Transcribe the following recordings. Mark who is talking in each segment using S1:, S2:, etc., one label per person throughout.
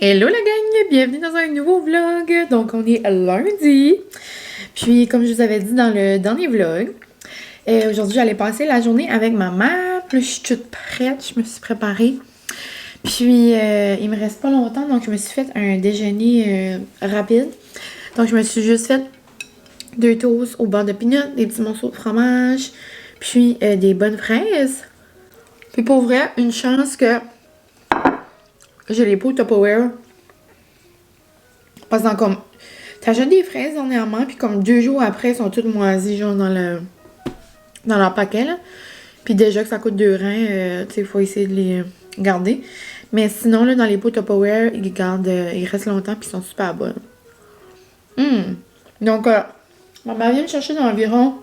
S1: Hello la gang, bienvenue dans un nouveau vlog. Donc on est lundi. Puis comme je vous avais dit dans le dernier vlog, aujourd'hui j'allais passer la journée avec ma mère. Puis là, je suis toute prête, je me suis préparée. Puis il me reste pas longtemps, donc je me suis fait un déjeuner rapide. Donc je me suis juste fait 2 toasts au beurre de pinot, des petits morceaux de fromage, puis des bonnes fraises. Puis pour vrai, une chance que j'ai les pots Tupperware. Parce que comme t'achètes des fraises dernièrement, puis comme 2 jours après, elles sont toutes moisies, genre dans leur paquet, là. Puis déjà que ça coûte 2 reins, tu sais, il faut essayer de les garder. Mais sinon, là, dans les pots Tupperware, ils restent longtemps, puis ils sont super bonnes. Donc, ma mère vient me chercher dans environ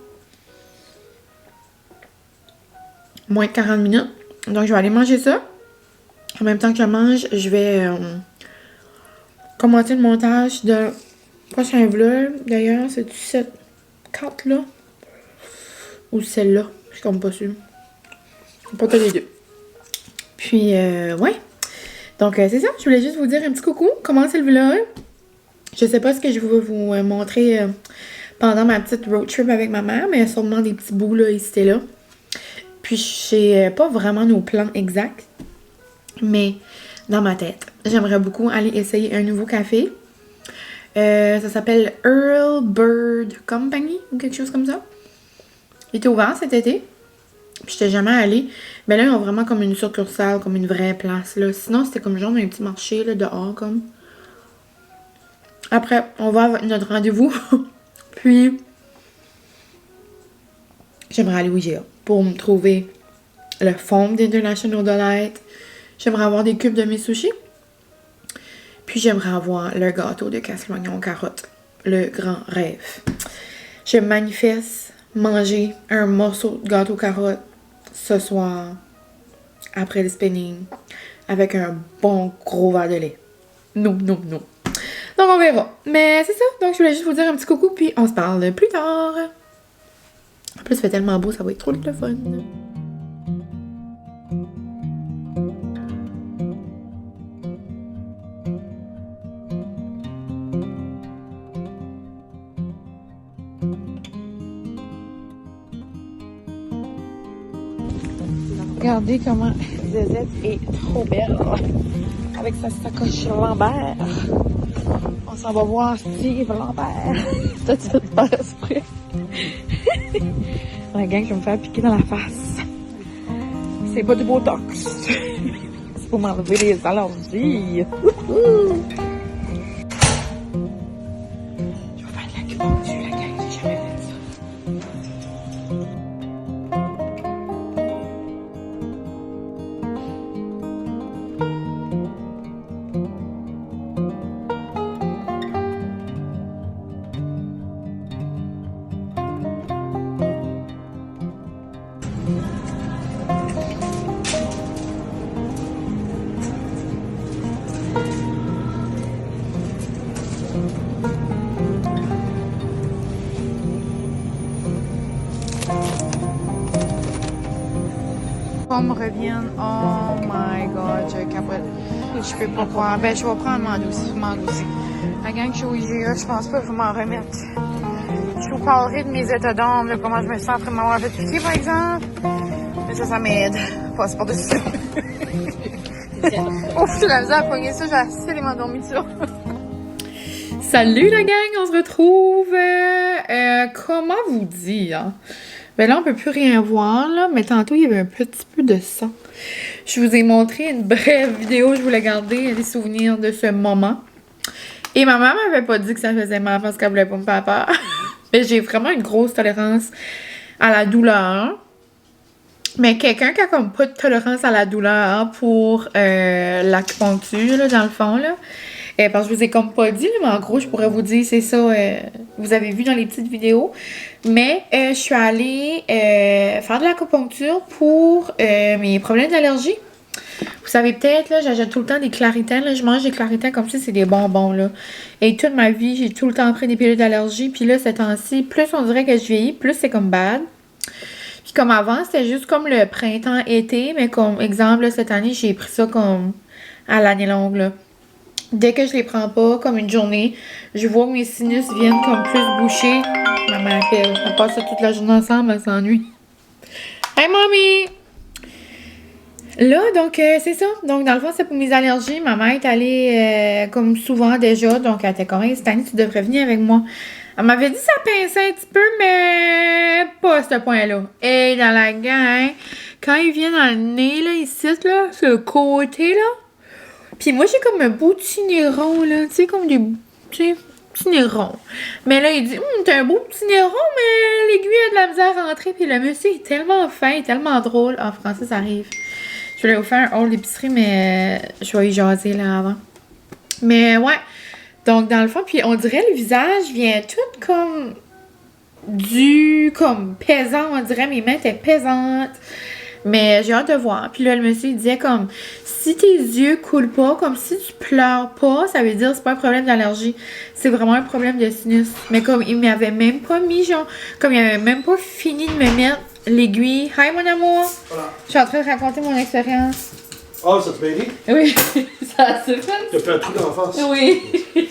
S1: moins de 40 minutes. Donc, je vais aller manger ça. En même temps que je mange, je vais commencer le montage de prochain vlog. D'ailleurs, c'est-tu cette carte-là? Ou celle-là? Je suis comme pas sûre. Pas que les deux. Puis, ouais. Donc, c'est ça. Je voulais juste vous dire un petit coucou. Comment c'est le vlog? Je sais pas ce que je vais vous montrer pendant ma petite road trip avec ma mère, mais il y a sûrement des petits bouts là, ici et là. Puis, je sais pas vraiment nos plans exacts. Mais dans ma tête, j'aimerais beaucoup aller essayer un nouveau café. Ça s'appelle Earl Bird Company ou quelque chose comme ça. Il était ouvert cet été. Puis j'étais jamais allée. Mais là, ils ont vraiment comme une succursale, comme une vraie place, là. Sinon, c'était comme genre un petit marché, là, dehors, comme. Après, on va à notre rendez-vous. Puis, j'aimerais aller au IGA pour me trouver le fond d'International Delight. J'aimerais avoir des cubes de mes sushis. Puis, j'aimerais avoir le gâteau de casse-l'oignon carotte. Le grand rêve. Je manifeste manger un morceau de gâteau carotte ce soir, après le spinning, avec un bon gros verre de lait. Non. Donc on verra. Mais c'est ça. Donc je voulais juste vous dire un petit coucou, puis on se parle plus tard. En plus, il fait tellement beau, ça va être trop le fun. Regardez comment Zezette est trop belle avec sa sacoche Lambert. On s'en va voir Steve Lambert. C'est pas esprit. La gang, je vais me faire piquer dans la face. C'est pas du Botox. C'est pour m'enlever les allergies. Je vais faire de l'acupuncture, la gang. J'ai jamais fait ça. Me reviennent. Oh my god, je capote. Je peux pas croire. Ben, je vais prendre Mandouci. La gang, je suis au IGA, je pense pas que je vais m'en remettre. Je vous parlerai de mes états d'âme, de comment je me sens après m'avoir fait piquer, par exemple. Mais ça m'aide. Passe par-dessus. Ouf, j'ai la misère à pogner ça, j'ai assez m'endormi ça. Salut la gang, on se retrouve. Comment vous dire? Ben là, on peut plus rien voir, là, mais tantôt, il y avait un petit peu de sang. Je vous ai montré une brève vidéo, je voulais garder les souvenirs de ce moment. Et ma maman m'avait pas dit que ça faisait mal parce qu'elle voulait pas me faire peur. Mais j'ai vraiment une grosse tolérance à la douleur. Mais quelqu'un qui a comme pas de tolérance à la douleur pour l'acupuncture, là, dans le fond, là. Parce que je vous ai comme pas dit, mais en gros, je pourrais vous dire, c'est ça, vous avez vu dans les petites vidéos. Mais je suis allée faire de l'acupuncture pour mes problèmes d'allergie. Vous savez peut-être, là, j'achète tout le temps des Claritin, là, je mange des Claritin comme si c'est des bonbons, là. Et toute ma vie, j'ai tout le temps pris des pilules d'allergie. Puis là, ces temps-ci, plus on dirait que je vieillis, plus c'est comme bad. Puis comme avant, c'était juste comme le printemps-été, mais comme exemple, là, cette année, j'ai pris ça comme à l'année longue, là. Dès que je les prends pas, comme une journée, je vois que mes sinus viennent comme plus bouchés. Maman appelle. On passe toute la journée ensemble, elle s'ennuie. Hey, mommy! Là, donc, c'est ça. Donc, dans le fond, c'est pour mes allergies. Ma mère est allée comme souvent déjà. Donc, elle était comme, hey, cette année, tu devrais venir avec moi. Elle m'avait dit ça pinçait un petit peu, mais pas à ce point-là. Et dans la gang, quand il vient dans le nez, là, ici, là, sur le côté, là. Puis moi, j'ai comme un beau petit nez rond, là. Tu sais, comme des petits nez ronds. Mais là, il dit, t'as un beau petit nez rond, mais l'aiguille a de la misère à rentrer. Puis le monsieur est tellement fin, tellement drôle. En français, ça arrive. Je voulais vous faire un haul d'épicerie, mais je vais y jaser là avant. Mais ouais. Donc, dans le fond, puis on dirait le visage vient tout comme comme pesant, on dirait mes mains étaient pesantes. Mais j'ai hâte de voir. Puis là, le monsieur, il disait comme, si tes yeux coulent pas, comme si tu pleures pas, ça veut dire que c'est pas un problème d'allergie. C'est vraiment un problème de sinus. Mais comme il m'avait même pas mis, genre, comme il avait même pas fini de me mettre l'aiguille. Hi, mon amour!
S2: Voilà.
S1: Je suis en train de raconter mon expérience.
S2: Oh, ça te fait rire?
S1: Oui, ça se fait.
S2: T'as plein de trucs d'en face.
S1: Oui,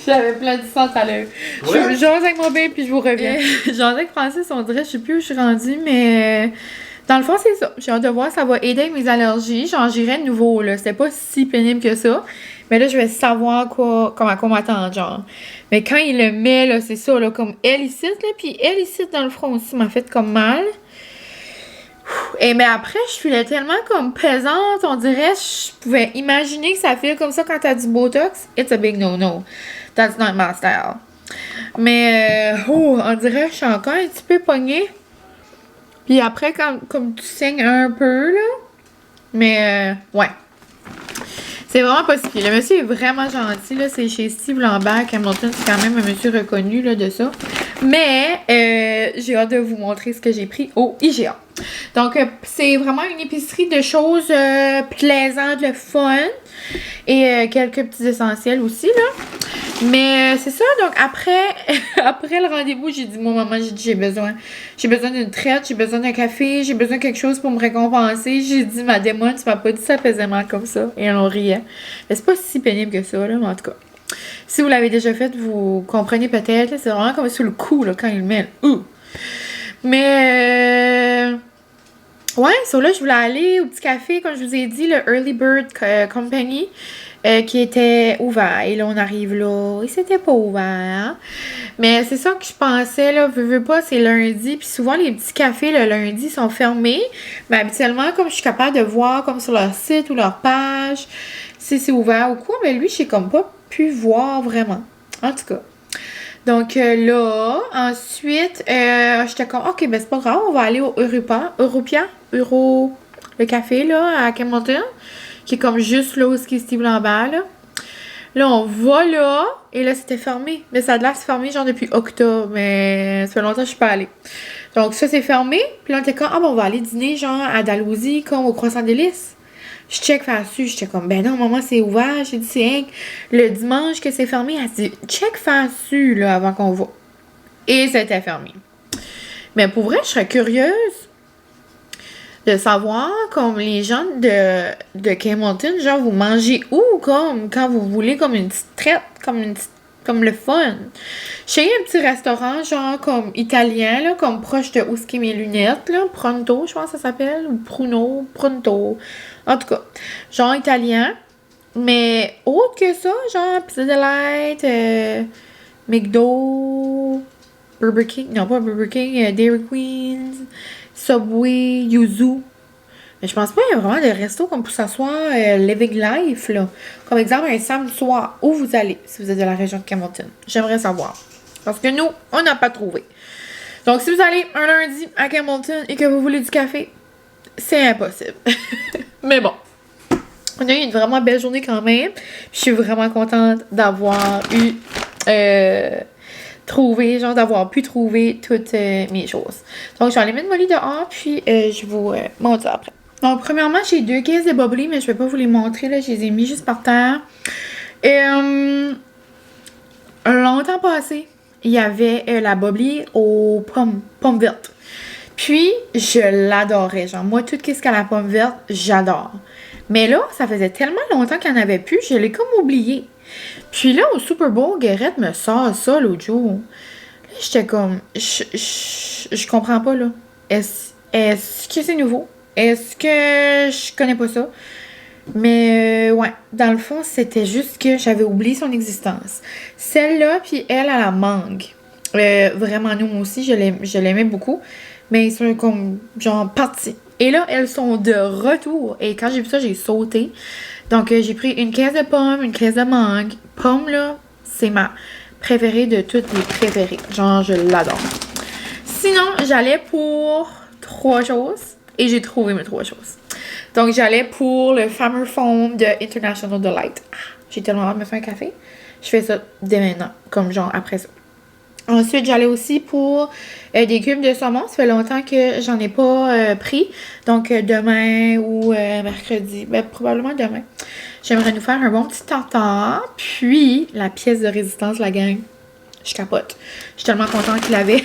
S1: j'avais plein de sang à l'œil.
S2: Ouais.
S1: Je jase avec mon bébé puis je vous reviens. Jase avec Francis, on dirait, je sais plus où je suis rendue, mais dans le fond, c'est ça. J'ai hâte de voir, ça va aider avec mes allergies. J'en j'irai de nouveau, là. C'était pas si pénible que ça. Mais là, je vais savoir à quoi m'attendre, genre. Mais quand il le met, là, c'est ça, là, comme elle ici, là, puis elle ici dans le front aussi m'a fait comme mal. Et mais après, je filais tellement comme pesante, on dirait, je pouvais imaginer que ça file comme ça quand t'as du Botox. It's a big no-no. That's not my style. Mais, on dirait que je suis encore un petit peu pognée. Puis après, comme tu saignes un peu, là. Mais, ouais. C'est vraiment pas si pire. Le monsieur est vraiment gentil, là. C'est chez Steve Lambert, Hamilton. C'est quand même un monsieur reconnu, là, de ça. Mais, j'ai hâte de vous montrer ce que j'ai pris au IGA. Donc, c'est vraiment une épicerie de choses plaisantes, le fun. Et quelques petits essentiels aussi, là. Mais c'est ça, donc après le rendez-vous, j'ai dit, moi, maman, j'ai besoin d'une traite, j'ai besoin d'un café, j'ai besoin de quelque chose pour me récompenser. J'ai dit, ma démon, tu m'as pas dit ça pesamment comme ça. Et on riait. Mais c'est pas si pénible que ça, là, mais en tout cas. Si vous l'avez déjà fait, vous comprenez peut-être, c'est vraiment comme sous le coup, là, quand il le met. Mais, ouais, so là, je voulais aller au petit café, comme je vous ai dit, le Early Bird Company. Qui était ouvert. Et là, on arrive là. Et c'était pas ouvert. Mais c'est ça que je pensais, là. Veux pas, c'est lundi. Puis souvent, les petits cafés, le lundi, sont fermés. Mais habituellement, comme je suis capable de voir, comme sur leur site ou leur page, si c'est ouvert ou quoi. Mais lui, j'ai comme pas pu voir vraiment. En tout cas. Donc là, ensuite, j'étais comme, ok, ben c'est pas grave, on va aller au le café, là, à Hamilton. Qui est comme juste là où est Steve Lambert, là. Là, on va là, et là, c'était fermé. Mais ça a l'air fermé, genre, depuis octobre, mais ça fait longtemps que je suis pas allée. Donc, ça, c'est fermé. Puis là, on était comme, bon, on va aller dîner, genre, à Dalhousie, comme au Croissant Délices. Je check dessus, j'étais comme, ben non, maman, c'est ouvert. J'ai dit, c'est le dimanche que c'est fermé. Elle dit, check dessus, là, avant qu'on va. Et c'était fermé. Mais pour vrai, je serais curieuse de savoir, comme les gens de Hamilton, genre, vous mangez où, comme, quand vous voulez, comme une petite traite, comme le fun. Chez un petit restaurant, genre, comme italien, là, comme proche de où est-ce qu'est mes lunettes, là, Pronto, je pense que ça s'appelle, ou Pronto. En tout cas, genre italien. Mais autre que ça, genre, Pizza Delight, McDo, Burger King, non, pas Burger King, Dairy Queen, Subway, Yuzu. Mais je pense pas qu'il y a vraiment des restos comme pour s'asseoir Living Life, là. Comme exemple, un samedi soir, où vous allez, si vous êtes de la région de Hamilton. J'aimerais savoir. Parce que nous, on n'a pas trouvé. Donc, si vous allez un lundi à Hamilton et que vous voulez du café, c'est impossible. Mais bon. On a eu une vraiment belle journée quand même. Je suis vraiment contente d'avoir d'avoir pu trouver toutes mes choses. Donc, je vais aller mettre Molly dehors, puis je vous montre ça après. Donc, premièrement, j'ai 2 caisses de bubbly, mais je vais pas vous les montrer, là. Je les ai mis juste par terre. Et, longtemps passé, il y avait la bubbly aux pommes vertes. Puis, je l'adorais. Genre, moi, tout ce qu'à la pomme verte, j'adore. Mais là, ça faisait tellement longtemps qu'il n'y en avait plus, je l'ai comme oublié. Puis là, au Super Bowl, Guérette me sort ça l'autre jour. Là, j'étais comme, je comprends pas, là. Est-ce que c'est nouveau? Est-ce que je connais pas ça? Mais ouais, dans le fond, c'était juste que j'avais oublié son existence. Celle-là, puis elle à la mangue. Vraiment, nous aussi, je l'aimais beaucoup. Mais ils sont comme, genre, partis. Et là, elles sont de retour. Et quand j'ai vu ça, j'ai sauté. Donc, j'ai pris une caisse de pommes, une caisse de mangue. Pomme, là, c'est ma préférée de toutes les préférées. Genre, je l'adore. Sinon, j'allais pour 3 choses. Et j'ai trouvé mes 3 choses. Donc, j'allais pour le fameux foam de International Delight. J'ai tellement hâte de me faire un café. Je fais ça dès maintenant, comme genre après ça. Ensuite, j'allais aussi pour des cubes de saumon. Ça fait longtemps que j'en ai pas pris. Donc, demain ou mercredi. Ben, probablement demain. J'aimerais nous faire un bon petit tartare. Puis, la pièce de résistance, la gang. Je capote. Je suis tellement contente qu'il avait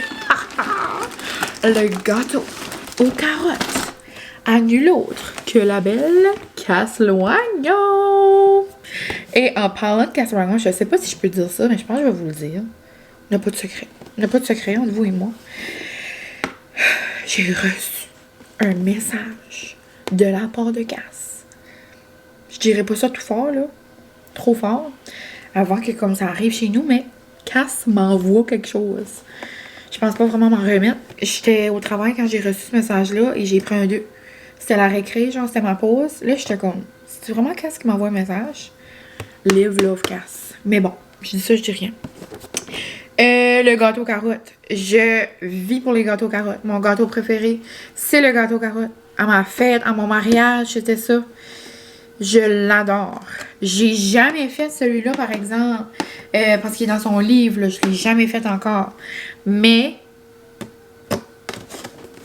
S1: le gâteau aux carottes. À nul autre que la belle Casse-Loignon. Et en parlant de Casse-Loignon, je sais pas si je peux dire ça, mais je pense que je vais vous le dire. Il n'y a pas de secret. Il n'y a pas de secret entre vous et moi. J'ai reçu un message de la part de Cass. Je dirais pas ça tout fort, là. Trop fort. Avant que comme ça arrive chez nous, mais Cass m'envoie quelque chose. Je pense pas vraiment m'en remettre. J'étais au travail quand j'ai reçu ce message-là et j'ai pris un 2. C'était la récré, genre c'était ma pause. Là, j'étais comme, c'est vraiment Cass qui m'envoie un message? Live, love, Cass. Mais bon, je dis ça, je dis rien. Le gâteau carotte. Je vis pour les gâteaux carottes. Mon gâteau préféré, c'est le gâteau carotte. À ma fête, à mon mariage, c'était ça. Je l'adore. J'ai jamais fait celui-là, par exemple, parce qu'il est dans son livre. Là, je l'ai jamais fait encore. Mais,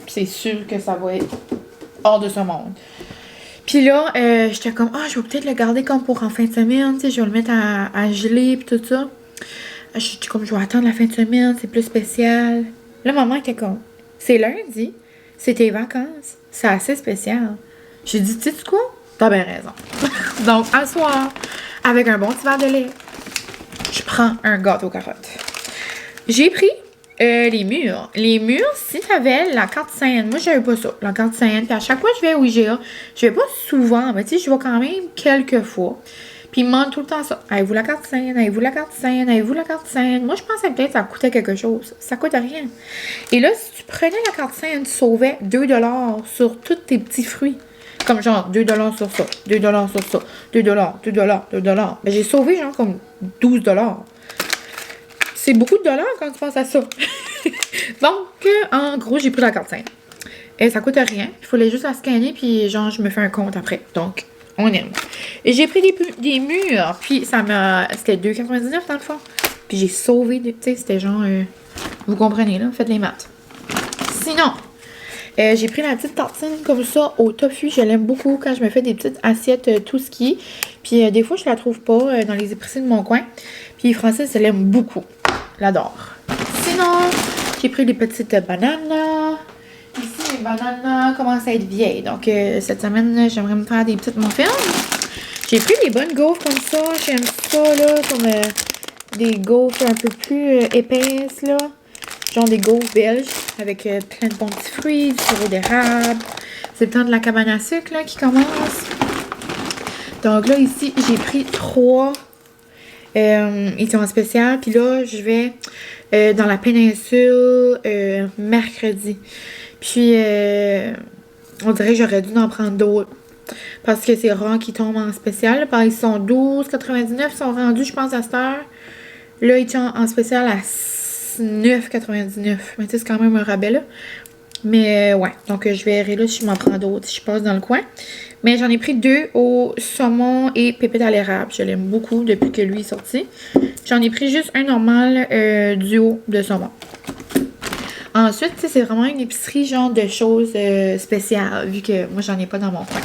S1: c'est sûr que ça va être hors de ce monde. Puis là, j'étais comme, je vais peut-être le garder comme pour en fin de semaine. Tu sais, je vais le mettre à geler puis tout ça. Je vais attendre la fin de semaine, c'est plus spécial. Là, maman était comme, c'est lundi, c'est tes vacances, c'est assez spécial. J'ai dit, tu sais quoi? T'as bien raison. Donc, un soir, avec un bon petit verre de lait, je prends un gâteau carotte. J'ai pris les murs. Les murs, si t'avais la carte Sainte, moi, j'avais pas ça, la carte Sainte. Puis à chaque fois que je vais au IGA, je vais pas souvent, mais tu sais, je vais quand même quelques fois. Puis ils me demandent tout le temps ça. Avez-vous la carte Sainte? Avez-vous la carte Sainte? Avez-vous la carte Sainte? Moi, je pensais peut-être que ça coûtait quelque chose. Ça coûte rien. Et là, si tu prenais la carte Sainte, tu sauvais 2$ sur tous tes petits fruits. Comme genre 2$ sur ça, 2$ sur ça, 2$, 2$. Mais j'ai sauvé genre comme 12$. C'est beaucoup de dollars quand tu penses à ça. Donc, en gros, j'ai pris la carte Sainte. Et ça coûte rien. Il fallait juste la scanner, puis genre, je me fais un compte après. Donc, on aime. Et j'ai pris des murs, puis c'était 2,99 dans le fond. Puis j'ai sauvé, tu sais, c'était genre, vous comprenez là, faites les maths. Sinon, j'ai pris la petite tartine comme ça au tofu. Je l'aime beaucoup quand je me fais des petites assiettes tout ski. Puis des fois, je la trouve pas dans les épiceries de mon coin. Puis Francis, elle l'aime beaucoup. L'adore. Sinon, j'ai pris des petites bananes. Ici, mes bananes commencent à être vieilles. Donc, cette semaine, j'aimerais me faire des petites muffins. J'ai pris des bonnes gaufres comme ça. J'aime ça, là, comme des gaufres un peu plus épaisses, là. Genre des gaufres belges avec plein de bons petits fruits, du sirop d'érable. C'est le temps de la cabane à sucre, là, qui commence. Donc là, ici, j'ai pris 3. Ils sont en spécial. Puis là, je vais dans la péninsule mercredi. Puis, on dirait que j'aurais dû en prendre d'autres. Parce que c'est rare qu'ils tombent en spécial. Là. Ils sont 12,99. Ils sont rendus, je pense, à cette heure. Là, ils sont en spécial à 9,99. Mais tu sais, c'est quand même un rabais, là. Mais, ouais. Donc, je verrai là si je m'en prends d'autres, si je passe dans le coin. Mais j'en ai pris 2 au saumon et pépite à l'érable. Je l'aime beaucoup depuis que lui est sorti. J'en ai pris juste un normal duo de saumon. Ensuite, tu sais, c'est vraiment une épicerie genre de choses spéciales, vu que moi, j'en ai pas dans mon coin.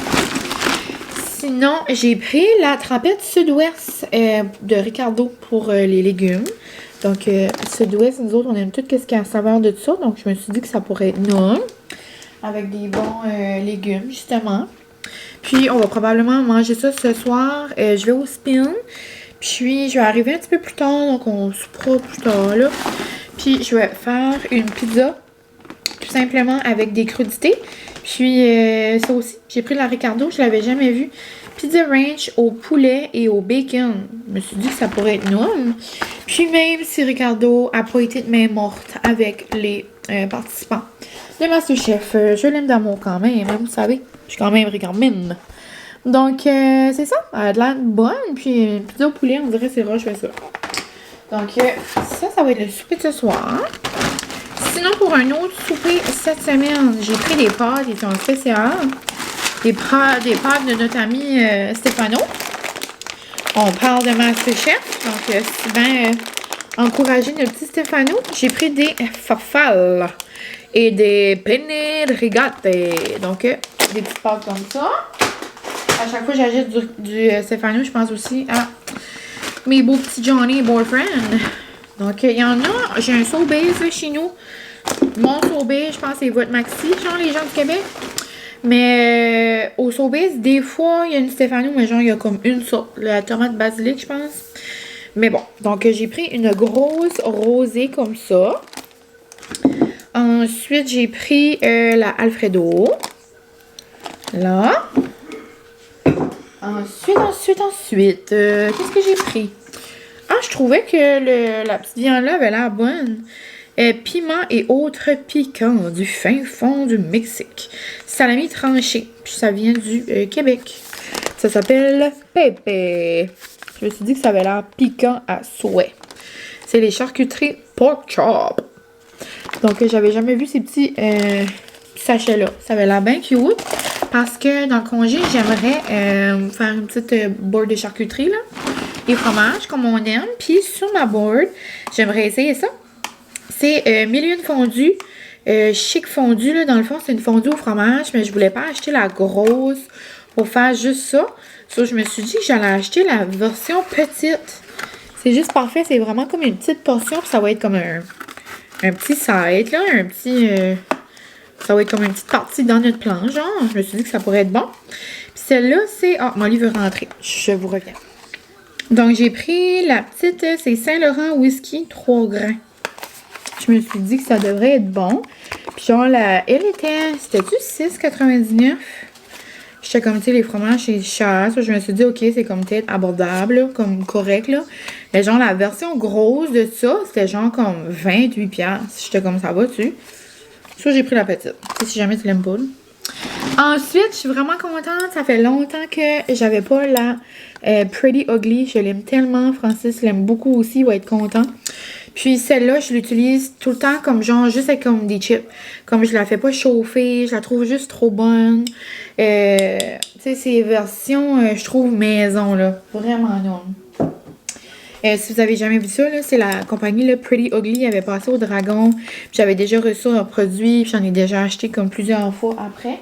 S1: Sinon, j'ai pris la trempette Sud-Ouest de Ricardo pour les légumes. Donc, Sud-Ouest, nous autres, on aime tout ce qui a la saveur de ça. Donc, je me suis dit que ça pourrait être non. Avec des bons légumes, justement. Puis, on va probablement manger ça ce soir. Je vais au Spin. Puis, je vais arriver un petit peu plus tard, donc on soupera plus tard, là. Puis, je vais faire une pizza, tout simplement, avec des crudités. Puis, ça aussi, j'ai pris la Ricardo, je l'avais jamais vue. Pizza ranch au poulet et au bacon. Je me suis dit que ça pourrait être non. Puis, même si Ricardo n'a pas été de main morte avec les participants de MasterChef, je l'aime d'amour quand même, hein, vous savez. Je suis quand même Ricarmine. Donc, c'est ça. Elle a de l'air bonne. Puis, une pizza au poulet, on dirait que c'est rare, je fais ça. Donc, ça va être le souper de ce soir. Sinon, pour un autre souper cette semaine, j'ai pris des pâtes, ils sont spéciales. Des pâtes de notre ami Stéphano. On parle de MasterChef. Donc, c'est bien encourager notre petit Stéphano. J'ai pris des farfales et des penne rigate. Donc, des petites pâtes comme ça. À chaque fois que j'achète du Stéphano, je pense aussi à mes beaux petits Johnny Boyfriend. Donc, il y en a. J'ai un Sobeys chez nous. Mon Sobeys, je pense, c'est votre maxi, genre les gens du Québec. Mais au Sobeys, des fois, il y a une Stéphano, mais genre, il y a comme une sorte. La tomate basilic, je pense. Mais bon, donc j'ai pris une grosse rosée comme ça. Ensuite, j'ai pris la Alfredo. Là. Ensuite, qu'est-ce que j'ai pris? Ah, je trouvais que la petite viande-là avait l'air bonne. Piment et autres piquants du fin fond du Mexique. Salami tranché. Puis ça vient du Québec. Ça s'appelle Pepe. Je me suis dit que ça avait l'air piquant à souhait. C'est les charcuteries Pork Chop. Donc, j'avais jamais vu ces petits sachets-là. Ça avait l'air bien cute. Parce que dans le congé, j'aimerais faire une petite board de charcuterie, là. Et fromage, comme on aime. Puis, sur ma board, j'aimerais essayer ça. C'est mille et une fondue. Chic fondue, là. Dans le fond, c'est une fondue au fromage. Mais je voulais pas acheter la grosse pour faire juste ça. So, je me suis dit que j'allais acheter la version petite. C'est juste parfait. C'est vraiment comme une petite portion. Puis ça va être comme un petit side, là. Un petit... ça va être comme une petite partie dans notre plan, genre. Je me suis dit que ça pourrait être bon. Puis celle-là, c'est... Ah, Molly veut rentrer. Je vous reviens. Donc, j'ai pris la petite... C'est Saint-Laurent Whisky 3 grains. Je me suis dit que ça devrait être bon. Puis genre, elle était... C'était-tu 6,99? J'étais comme, tu sais, les fromages, c'est cher. Je me suis dit, OK, c'est comme peut-être abordable, là, comme correct, là. Mais genre, la version grosse de ça, c'était genre comme 28$. J'étais comme, ça va-tu? Ça, j'ai pris la petite. Si jamais tu l'aimes pas. Ensuite, je suis vraiment contente. Ça fait longtemps que j'avais pas la Pretty Ugly. Je l'aime tellement. Francis l'aime beaucoup aussi. Il va être content. Puis celle-là, je l'utilise tout le temps comme genre juste avec comme des chips. Comme je la fais pas chauffer. Je la trouve juste trop bonne. Tu sais, ces versions, je trouve maison, là. Vraiment non. Si vous avez jamais vu ça, c'est la compagnie là, Pretty Ugly. Il avait passé au Dragon. J'avais déjà reçu un produit. J'en ai déjà acheté comme plusieurs fois après.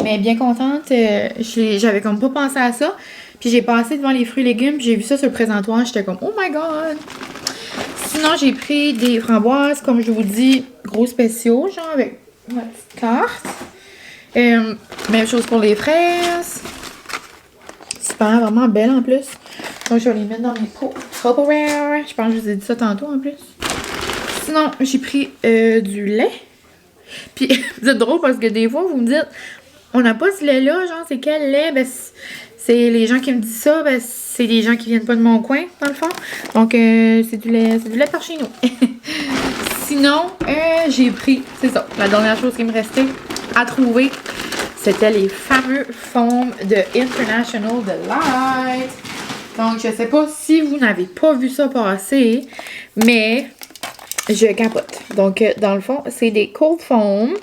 S1: Mais bien contente. J'avais comme pas pensé à ça. Puis j'ai passé devant les fruits et légumes. J'ai vu ça sur le présentoir. J'étais comme, oh my god! Sinon, j'ai pris des framboises. Comme je vous dis, gros spéciaux. Genre avec ma petite carte. Même chose pour les fraises. Super, vraiment belle en plus. Donc, je vais les mettre dans mes pots. Tupperware. Je pense que je vous ai dit ça tantôt en plus. Sinon, j'ai pris du lait. Puis, vous êtes drôle parce que des fois, vous me dites, on n'a pas ce lait-là, genre, c'est quel lait? Ben, c'est les gens qui me disent ça, ben, c'est des gens qui viennent pas de mon coin, dans le fond. Donc, c'est du lait par chez nous. Sinon, j'ai pris, c'est ça, la dernière chose qui me restait à trouver, c'était les fameux faumes de International Delight. Donc, je sais pas si vous n'avez pas vu ça passer, mais je capote. Donc, dans le fond, c'est des cold foam.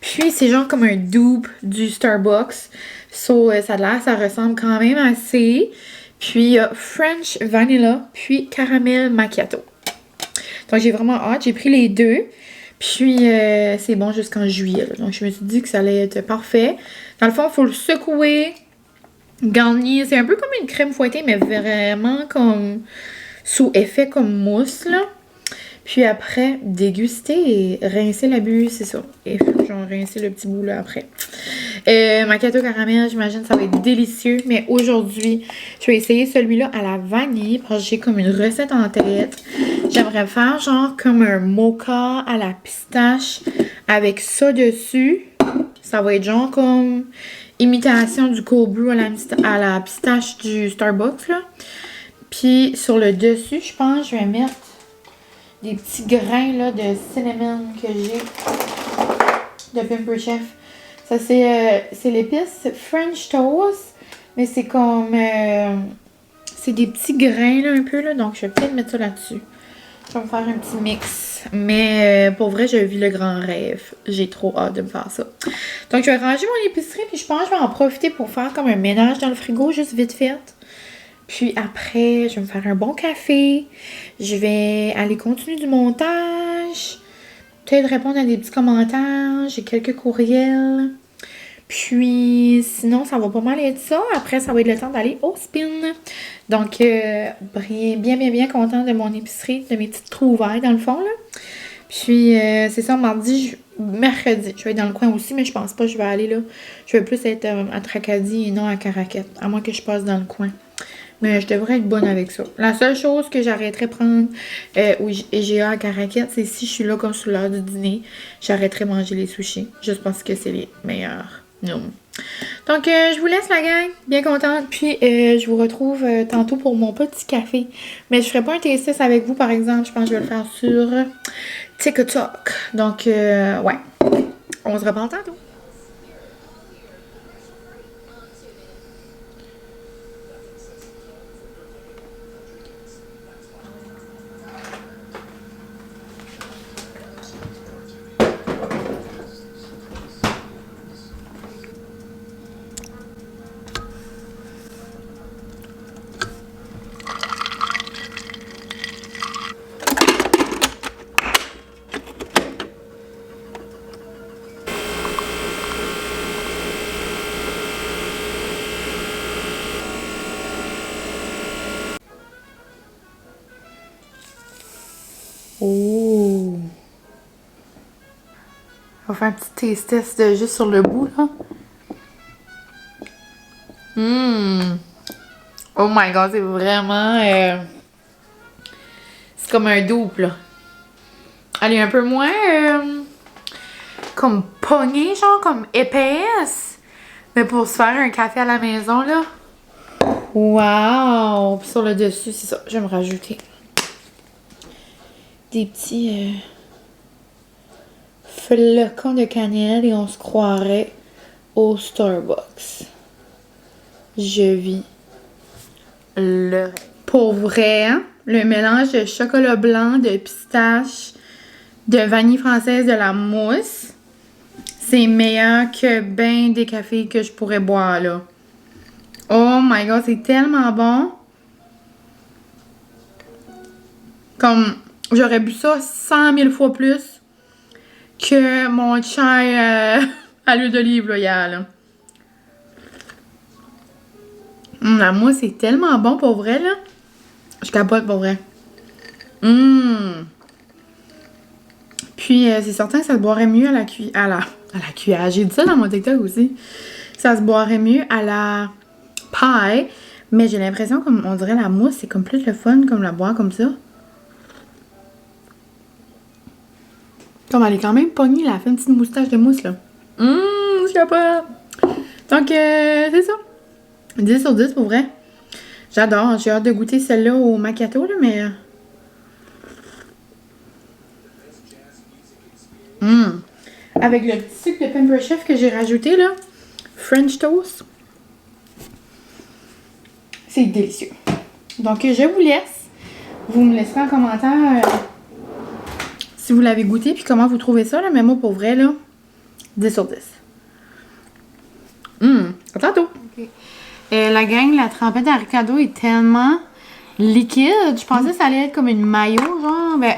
S1: Puis, c'est genre comme un dupe du Starbucks. So, ça a l'air, ça ressemble quand même assez. Puis, French Vanilla, puis Caramel Macchiato. Donc, j'ai vraiment hâte. J'ai pris les deux. Puis, c'est bon jusqu'en juillet. Là. Donc, je me suis dit que ça allait être parfait. Dans le fond, il faut le secouer. Garni, c'est un peu comme une crème fouettée, mais vraiment comme sous effet comme mousse, là. Puis après, déguster et rincer la bulle, c'est ça. Et genre rincer le petit bout, là, après. Macchiato caramel, j'imagine que ça va être délicieux. Mais aujourd'hui, je vais essayer celui-là à la vanille parce que j'ai comme une recette en tête. J'aimerais faire genre comme un mocha à la pistache avec ça dessus. Ça va être genre comme imitation du cold brew à la pistache du Starbucks, là. Puis sur le dessus, je pense que je vais mettre des petits grains là, de cinnamon que j'ai de Pampered Chef. Ça, c'est l'épice French Toast, mais c'est comme... c'est des petits grains là, un peu, là, donc je vais peut-être mettre ça là-dessus. Je vais me faire un petit mix. Mais pour vrai, je vis le grand rêve. J'ai trop hâte de me faire ça. Donc, je vais ranger mon épicerie, puis je pense que je vais en profiter pour faire comme un ménage dans le frigo, juste vite fait. Puis après, je vais me faire un bon café. Je vais aller continuer du montage. Peut-être répondre à des petits commentaires. J'ai quelques courriels. Puis sinon, ça va pas mal être ça. Après, ça va être le temps d'aller au spin. Donc, bien contente de mon épicerie, de mes petites trouvailles dans le fond, là. Puis, c'est ça, mercredi, je vais être dans le coin aussi, mais je pense pas que je vais aller là. Je vais plus être à Tracadie et non à Caraquette, à moins que je passe dans le coin. Mais je devrais être bonne avec ça. La seule chose que j'arrêterais de prendre au IGA à Caraquette, c'est si je suis là comme sur l'heure du dîner, j'arrêterais de manger les sushis. Juste parce que c'est les meilleurs. Non. Donc, je vous laisse la gang. Bien contente. Puis, je vous retrouve tantôt pour mon petit café. Mais je ferai pas un taste test avec vous, par exemple. Je pense que je vais le faire sur TikTok. Donc, ouais. On se reparle tantôt. Oh! On va faire un petit taste test juste sur le bout, là. Oh my god, c'est vraiment... c'est comme un double, là. Elle est un peu moins... comme pognée, genre, comme épaisse. Mais pour se faire un café à la maison, là. Wow! Puis sur le dessus, c'est ça. Je vais me rajouter des petits flocons de cannelle et on se croirait au Starbucks. Je vis le... Pour vrai, hein? Le mélange de chocolat blanc, de pistache, de vanille française, de la mousse, c'est meilleur que ben des cafés que je pourrais boire, là. Oh my god, c'est tellement bon! Comme, j'aurais bu ça 100 000 fois plus que mon chai à l'huile d'olive, là, hier, là. La mousse, c'est tellement bon, pour vrai, là. Je capote, pour vrai. Puis, c'est certain que ça se boirait mieux à la cuillère. J'ai dit ça dans mon TikTok aussi. Ça se boirait mieux à la paille. Mais j'ai l'impression, comme on dirait, la mousse, c'est comme plus le fun, comme la boire comme ça. Comme elle est quand même pognée, là. Elle fait une petite moustache de mousse, là. Je capote. Donc, c'est ça. 10 sur 10, pour vrai. J'adore. J'ai hâte de goûter celle-là au macchiato, là, mais... Avec le petit sucre de Pampered Chef que j'ai rajouté, là. French Toast. C'est délicieux. Donc, je vous laisse. Vous me laisserez en commentaire si vous l'avez goûté puis comment vous trouvez ça, là. Mais moi, pour vrai, là, 10 sur 10. À tantôt. Okay. La gang, la trempette à ricado est tellement liquide. Je pensais que ça allait être comme une mayo, genre. Ben,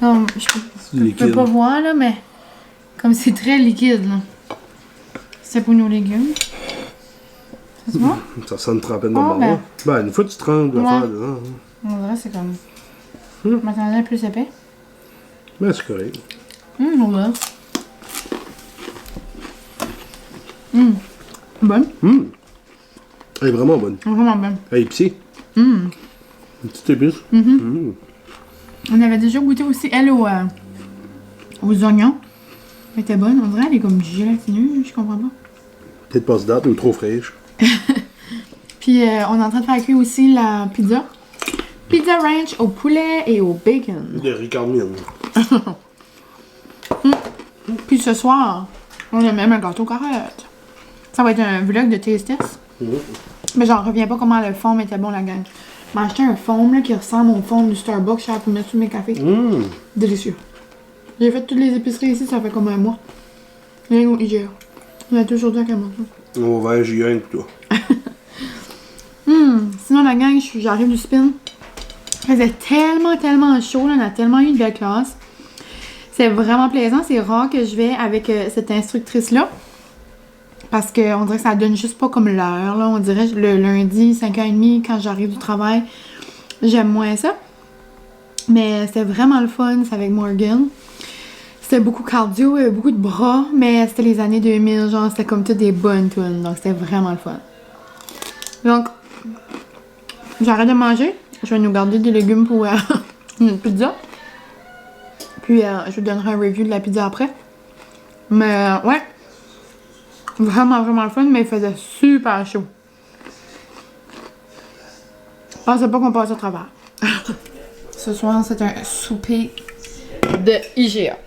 S1: non, je peux pas voir, là, mais comme c'est très liquide, là. C'est pour nos légumes. C'est bon?
S2: Ça sent une trempette normale. Ben, une fois que tu trempes, tu vas faire dedans.
S1: On dirait c'est comme... Je m'attendais à plus épais.
S2: Ben, c'est correct.
S1: On va. Bonne.
S2: Elle est vraiment bonne.
S1: Vraiment bonne.
S2: Elle est épicée. Une petite épice.
S1: On avait déjà goûté aussi, elle, aux oignons. Elle était bonne. On dirait qu'elle est comme gélatineuse, je comprends pas.
S2: Peut-être pas date ou trop fraîche.
S1: Puis, on est en train de faire cuire aussi la pizza. Pizza ranch au poulet et au bacon.
S2: De Ricard Mine.
S1: Puis ce soir, on a même un gâteau carrette. Ça va être un vlog de taste test. Mais j'en reviens pas comment le foam était bon, la gang. J'ai acheté un foam là, qui ressemble au foam du Starbucks. Je pour mettre sur mes cafés. Délicieux. J'ai fait toutes les épiceries ici, ça fait comme un mois. Rien au IGA. On a toujours dit à quel moment.
S2: On va aller avec toi.
S1: Sinon, la gang, j'arrive du spin. Il faisait tellement chaud, là, on a tellement eu de belle classe. C'est vraiment plaisant. C'est rare que je vais avec cette instructrice-là. Parce qu'on dirait que ça donne juste pas comme l'heure. Là. On dirait le lundi, 5h30, quand j'arrive du travail, j'aime moins ça. Mais c'était vraiment le fun. C'est avec Morgan. C'était beaucoup cardio, beaucoup de bras. Mais c'était les années 2000. Genre, c'était comme toutes des bonnes tunes. Donc, c'était vraiment le fun. Donc, j'arrête de manger. Je vais nous garder des légumes pour une pizza. Puis, je vous donnerai un review de la pizza après. Mais, ouais. Vraiment le fun, mais il faisait super chaud. Je pensais pas qu'on passe au travers. Ce soir, c'est un souper de IGA.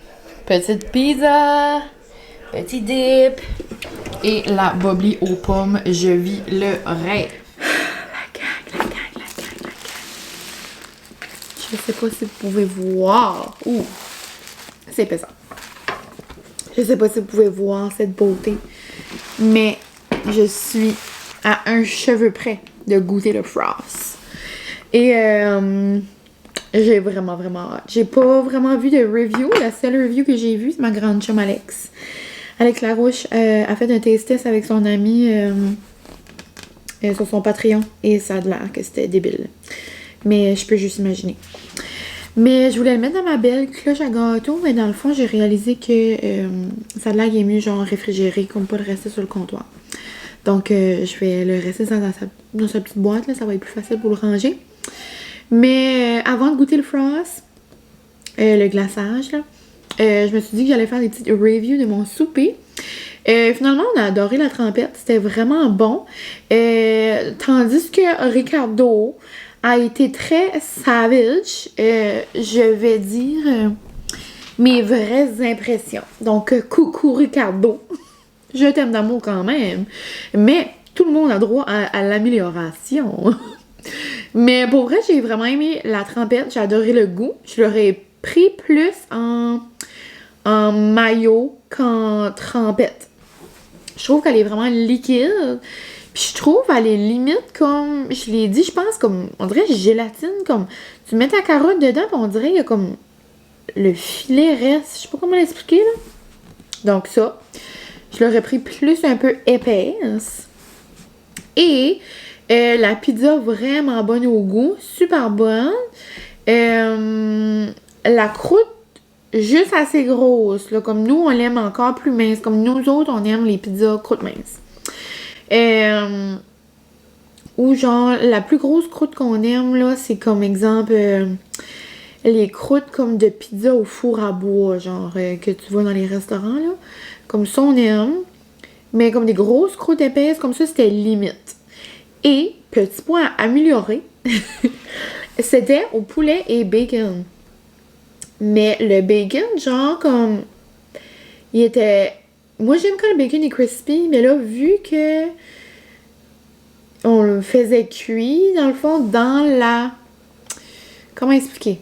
S1: Petite pizza, petit dip et la bubbly aux pommes. Je vis le rêve. La gang. Je sais pas si vous pouvez voir. Ouh, c'est pesant. Je sais pas si vous pouvez voir cette beauté. Mais je suis à un cheveu près de goûter le frost. Et j'ai vraiment hâte. J'ai pas vraiment vu de review. La seule review que j'ai vue, c'est ma grande chum Alex. Alex Larouche a fait un taste test avec son ami sur son Patreon. Et ça a l'air que c'était débile. Mais je peux juste imaginer. Mais je voulais le mettre dans ma belle cloche à gâteau, mais dans le fond, j'ai réalisé que ça a l'air qu'il est mieux genre réfrigéré, comme pas le rester sur le comptoir. Donc, je vais le rester dans sa petite boîte, là, ça va être plus facile pour le ranger. Mais avant de goûter le frost, le glaçage, là, je me suis dit que j'allais faire des petites reviews de mon souper. Finalement, on a adoré la trempette, c'était vraiment bon. Tandis que Ricardo a été très savage, je vais dire mes vraies impressions. Donc, coucou Ricardo, je t'aime d'amour quand même, mais tout le monde a droit à l'amélioration. Mais pour vrai, j'ai vraiment aimé la trempette, j'ai adoré le goût. Je l'aurais pris plus en mayo qu'en trempette. Je trouve qu'elle est vraiment liquide. Puis je trouve, elle est limite comme, je l'ai dit, je pense, comme, on dirait gélatine, comme, tu mets ta carotte dedans, puis on dirait qu'il y a comme, le filet reste, je sais pas comment l'expliquer, là. Donc ça, je l'aurais pris plus un peu épaisse. Et la pizza vraiment bonne au goût, super bonne. La croûte, juste assez grosse, là, comme nous, on l'aime encore plus mince, comme nous autres, on aime les pizzas croûte mince. Ou genre, la plus grosse croûte qu'on aime, là, c'est comme exemple les croûtes comme de pizza au four à bois, genre, que tu vois dans les restaurants, là. Comme ça, on aime. Mais comme des grosses croûtes épaisses, comme ça, c'était limite. Et, petit point à améliorer, c'était au poulet et bacon. Mais le bacon, genre, comme, il était... Moi, j'aime quand le bacon est crispy, mais là, vu que on le faisait cuit, dans le fond, dans la... Comment expliquer?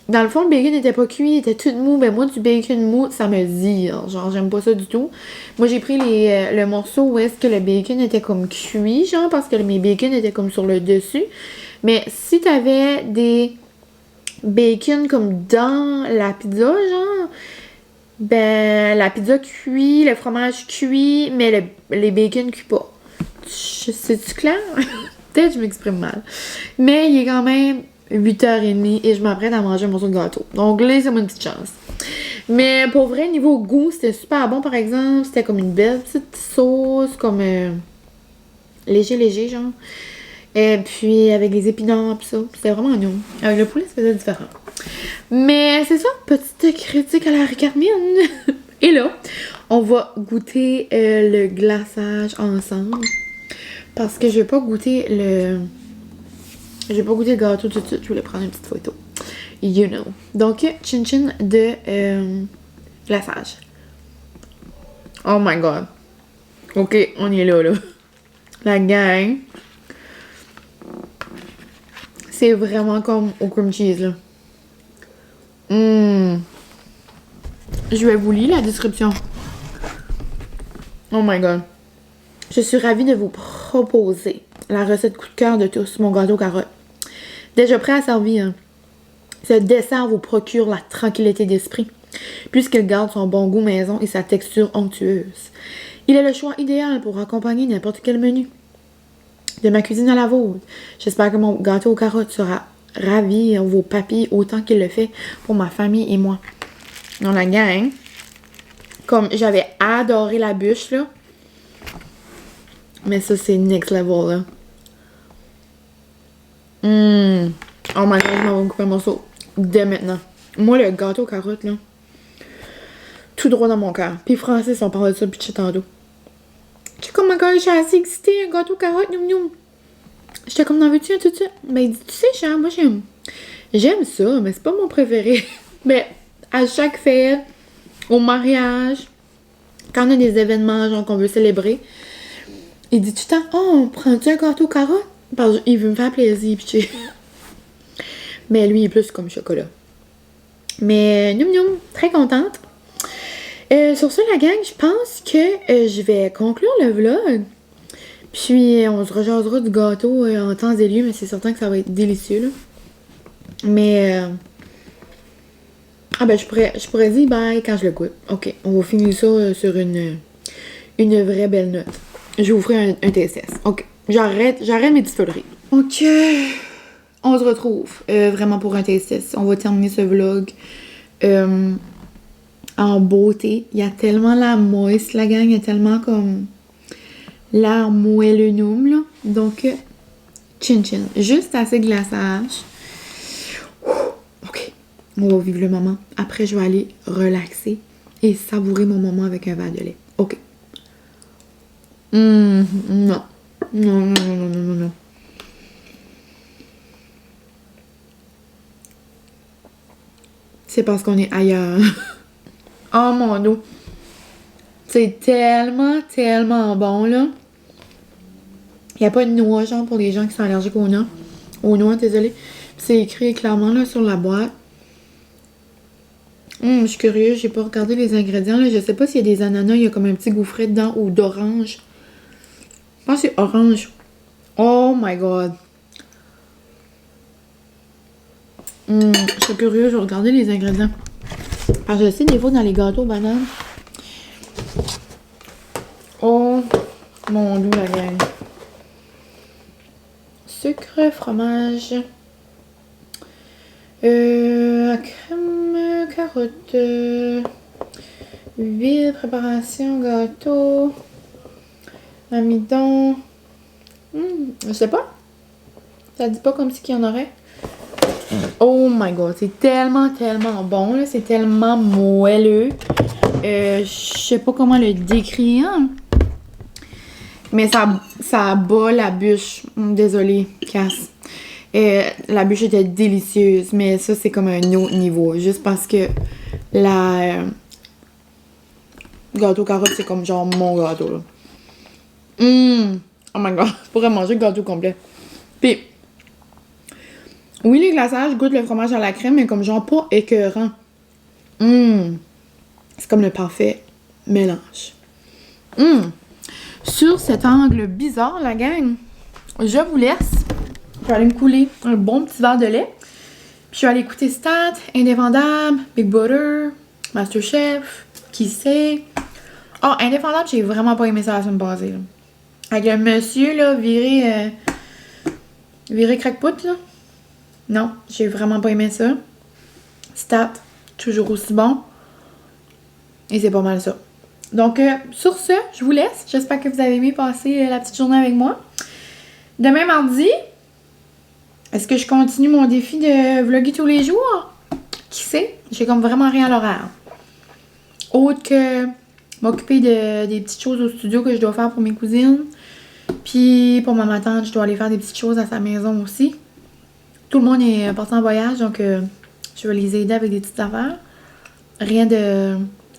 S1: Dans le fond, le bacon n'était pas cuit, il était tout mou. Mais moi, du bacon mou, ça me dit. Genre, j'aime pas ça du tout. Moi, j'ai pris le morceau où est-ce que le bacon était comme cuit, genre, parce que mes bacon étaient comme sur le dessus. Mais si t'avais des bacon comme dans la pizza, genre... Ben, la pizza cuit, le fromage cuit, mais les bacon cuit pas. C'est-tu clair? Peut-être que je m'exprime mal. Mais il est quand même 8h30 et je m'apprête à manger un morceau de gâteau. Donc, laissez-moi une petite chance. Mais pour vrai, niveau goût, c'était super bon par exemple. C'était comme une belle petite sauce, comme léger, genre. Et puis avec les épinards pis ça. C'était vraiment oignon. Avec le poulet, c'était différent. Mais c'est ça, petite critique à la ricarmine. Et là, on va goûter le glaçage ensemble. Parce que je vais pas goûter le... Je vais pas goûter le gâteau tout de suite. Je voulais prendre une petite photo. You know. Donc, chin-chin de glaçage. Oh my god. Ok, on y est là. La gang. C'est vraiment comme au cream cheese, là. Je vais vous lire la description. Oh my god. Je suis ravie de vous proposer la recette coup de cœur de tous, mon gâteau carotte. Déjà prêt à servir. Ce dessert vous procure la tranquillité d'esprit, puisqu'il garde son bon goût maison et sa texture onctueuse. Il est le choix idéal pour accompagner n'importe quel menu. De ma cuisine à la vôtre, j'espère que mon gâteau aux carottes sera ravir vos papilles autant qu'il le fait pour ma famille et moi. Dans la gang, comme j'avais adoré la bûche, là. Mais ça, c'est next level, là. Oh my god, je m'en vais couper un morceau dès maintenant. Moi, le gâteau aux carottes, là, tout droit dans mon cœur. Puis Francis, on parle de ça depuis tantôt. Tu sais comment quand j'ai assez excité, un gâteau aux carottes, noum noum. J'étais comme, n'en veux-tu un tout de suite? Ben, il dit, tu sais, Charles, moi, j'aime ça, mais c'est pas mon préféré. Mais à chaque fête, au mariage, quand on a des événements, genre, qu'on veut célébrer, il dit tout le temps, oh, on prend-tu un gâteau aux carottes? Parce qu'il veut me faire plaisir, pis tu sais. Mais lui, il est plus comme chocolat. Mais, noum noum, très contente. Sur ce, la gang, je pense que je vais conclure le vlog. Puis, on se rejasera du gâteau en temps et lieu, mais c'est certain que ça va être délicieux, là. Mais, ah ben, je pourrais dire bye quand je le goûte. Ok, on va finir ça sur une vraie belle note. Je vous ferai un TSS. Ok, j'arrête mes petites foleries. Ok, on se retrouve vraiment pour un TSS. On va terminer ce vlog en beauté. Il y a tellement la moisse, la gang. Il y a tellement comme l'air moelleux noum, là. Donc, chin-chin. Juste assez glaçage. Ok. On va vivre le moment. Après, je vais aller relaxer et savourer mon moment avec un verre de lait. Ok. Non. Non. C'est parce qu'on est ailleurs. Oh mon Dieu. C'est tellement bon, là. Il n'y a pas de noix, genre, pour les gens qui sont allergiques aux noix. Aux noix, désolé. C'est écrit clairement, là, sur la boîte. Je suis curieuse, j'ai pas regardé les ingrédients, là. Je sais pas s'il y a des ananas, il y a comme un petit gouffret dedans, ou d'orange. Je pense que c'est orange. Oh my god. Je suis curieuse, je vais regarder les ingrédients. Parce que je sais, des fois, dans les gâteaux bananes. Oh mon Dieu, la gang. Sucre, fromage. Crème, carotte. Huile, préparation, gâteau. Amidon. Je sais pas. Ça dit pas comme si qu'il y en aurait. Oh my god, c'est tellement bon, là. C'est tellement moelleux. Je sais pas comment le décrire. Mais ça bat la bûche. Désolée, Cass. La bûche était délicieuse. Mais ça, c'est comme un autre niveau. Juste parce que la gâteau carotte, c'est comme genre mon gâteau, là. Oh my god, je pourrais manger le gâteau complet. Puis, oui, les glaçages goûtent le fromage à la crème, mais comme genre pas écœurant. C'est comme le parfait mélange. Sur cet angle bizarre, la gang, je vous laisse. Je vais aller me couler un bon petit verre de lait. Puis je vais aller écouter Stat, Indéfendable, Big Brother, Masterchef, Qui sait. Oh, Indéfendable, j'ai vraiment pas aimé ça la semaine passée, là. Avec le monsieur, là, viré crackpot, là. Non, j'ai vraiment pas aimé ça. Stat, toujours aussi bon. Et c'est pas mal ça. Donc, sur ce, je vous laisse. J'espère que vous avez aimé passer la petite journée avec moi. Demain, mardi, est-ce que je continue mon défi de vlogger tous les jours? Qui sait? J'ai comme vraiment rien à l'horaire. Autre que m'occuper des petites choses au studio que je dois faire pour mes cousines. Puis pour ma tante, je dois aller faire des petites choses à sa maison aussi. Tout le monde est parti en voyage, donc je vais les aider avec des petites affaires. Rien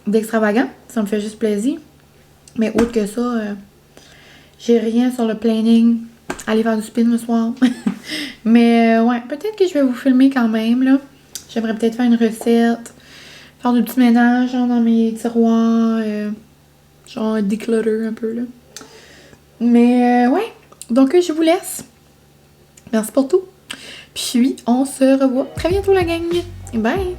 S1: d'extravagant, ça me fait juste plaisir. Mais autre que ça, j'ai rien sur le planning. Aller faire du spin le soir. Mais ouais, peut-être que je vais vous filmer quand même, là. J'aimerais peut-être faire une recette, faire du petit ménage genre, dans mes tiroirs, genre declutter un peu, là. Mais ouais, donc je vous laisse. Merci pour tout. Puis on se revoit très bientôt la gang. Bye!